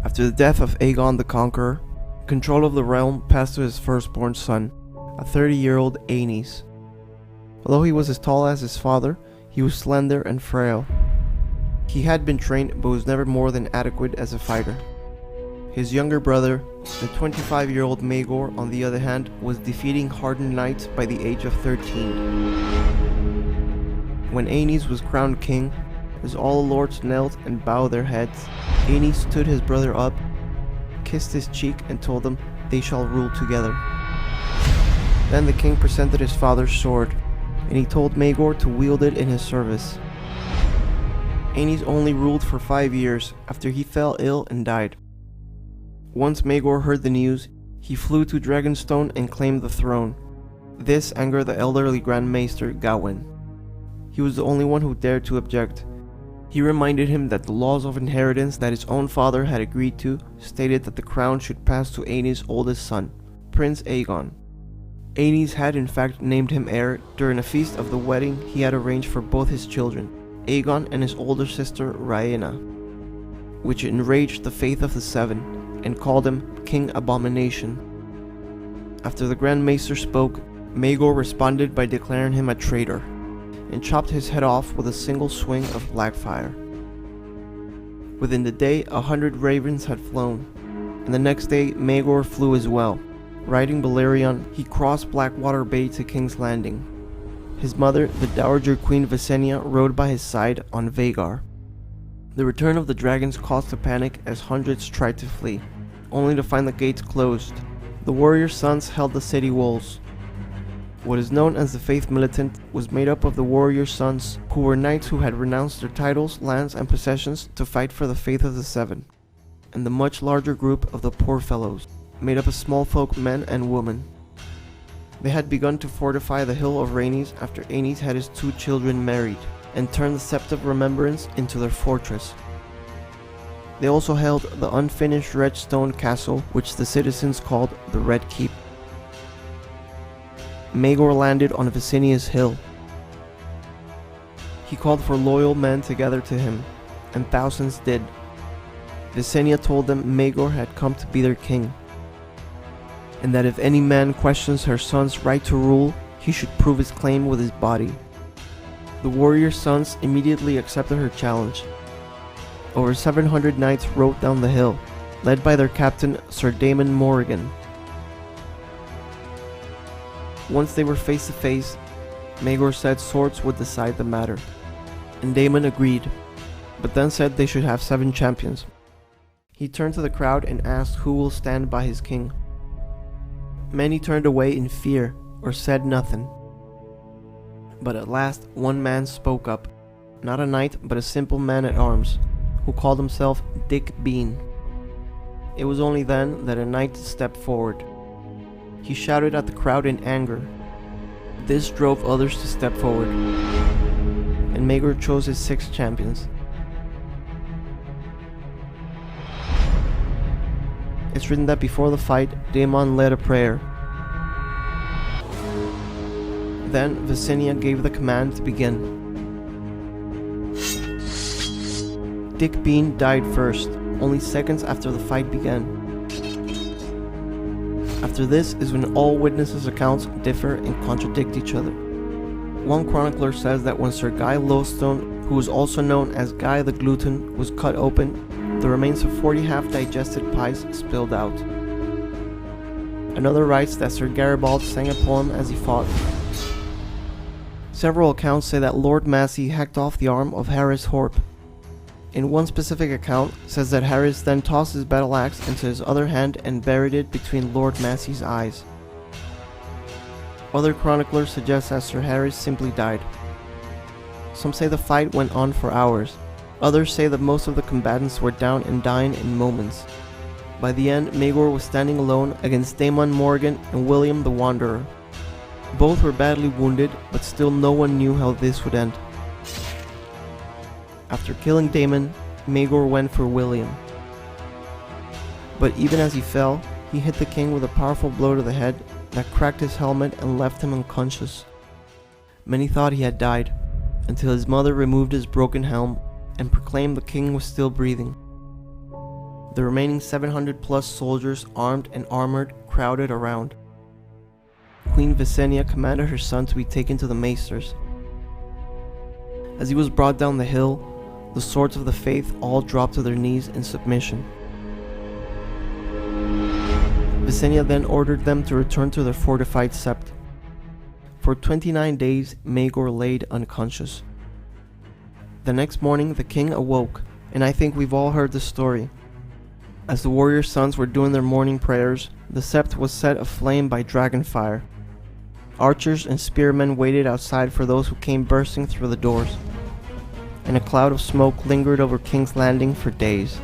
After the death of Aegon the Conqueror, control of the realm passed to his firstborn son, a 30-year-old Aenys. Although he was as tall as his father, he was slender and frail. He had been trained but was never more than adequate as a fighter. His younger brother, the 25-year-old Maegor, on the other hand, was defeating hardened knights by the age of 13. When Aenys was crowned king, as all the lords knelt and bowed their heads, Aenys stood his brother up, kissed his cheek, and told them they shall rule together. Then the king presented his father's sword, and he told Maegor to wield it in his service. Aenys only ruled for 5 years after he fell ill and died. Once Maegor heard the news, he flew to Dragonstone and claimed the throne. This angered the elderly Grand Maester Gawain. He was the only one who dared to object. He reminded him that the laws of inheritance that his own father had agreed to stated that the crown should pass to Aenys' oldest son, Prince Aegon. Aenys had in fact named him heir during a feast of the wedding he had arranged for both his children, Aegon and his older sister Rhaena, which enraged the Faith of the Seven and called him King Abomination. After the Grand Maester spoke, Maegor responded by declaring him a traitor, and chopped his head off with a single swing of Blackfire. Within the day, 100 ravens had flown, and the next day Maegor flew as well. Riding Balerion, he crossed Blackwater Bay to King's Landing. His mother, the Dowager Queen Visenya, rode by his side on Vhagar. The return of the dragons caused a panic as hundreds tried to flee, only to find the gates closed. The warrior sons held the city walls. What is known as the Faith Militant was made up of the warrior sons, who were knights who had renounced their titles, lands, and possessions to fight for the Faith of the Seven, and the much larger group of the Poor Fellows, made up of small folk men and women. They had begun to fortify the Hill of Rhaenys after Aenys had his 2 children married, and turned the Sept of Remembrance into their fortress. They also held the unfinished red stone castle, which the citizens called the Red Keep. Maegor landed on Visenya's hill. He called for loyal men to gather to him, and thousands did. Visenya told them Maegor had come to be their king, and that if any man questions her son's right to rule, he should prove his claim with his body. The warrior sons immediately accepted her challenge. Over 700 knights rode down the hill, led by their captain Sir Daemon Morrigan. Once they were face to face, Maegor said swords would decide the matter, and Daemon agreed, but then said they should have 7 champions. He turned to the crowd and asked who will stand by his king. Many turned away in fear or said nothing. But at last one man spoke up, not a knight but a simple man at arms, who called himself Dick Bean. It was only then that a knight stepped forward. He shouted at the crowd in anger. This drove others to step forward, and Maegor chose his 6 champions. It's written that before the fight, Daemon led a prayer. Then Visenya gave the command to begin. Dick Bean died first, only seconds after the fight began. After this is when all witnesses' accounts differ and contradict each other. One chronicler says that when Sir Guy Lowstone, who was also known as Guy the Glutton, was cut open, the remains of 40 half-digested pies spilled out. Another writes that Sir Garibald sang a poem as he fought. Several accounts say that Lord Massey hacked off the arm of Harris Horp. In one specific account, says that Harris then tossed his battle axe into his other hand and buried it between Lord Massey's eyes. Other chroniclers suggest that Sir Harris simply died. Some say the fight went on for hours. Others say that most of the combatants were down and dying in moments. By the end, Maegor was standing alone against Daemon Morrigan and William the Wanderer. Both were badly wounded, but still no one knew how this would end. After killing Daemon, Maegor went for William. But even as he fell, he hit the king with a powerful blow to the head that cracked his helmet and left him unconscious. Many thought he had died, until his mother removed his broken helm and proclaimed the king was still breathing. The remaining 700 plus soldiers, armed and armored, crowded around. Queen Visenya commanded her son to be taken to the maesters. As he was brought down the hill, the swords of the faith all dropped to their knees in submission. Visenya then ordered them to return to their fortified sept. For 29 days, Maegor laid unconscious. The next morning, the king awoke, and I think we've all heard the story. As the warrior sons were doing their morning prayers, the sept was set aflame by dragon fire. Archers and spearmen waited outside for those who came bursting through the doors, and a cloud of smoke lingered over King's Landing for days.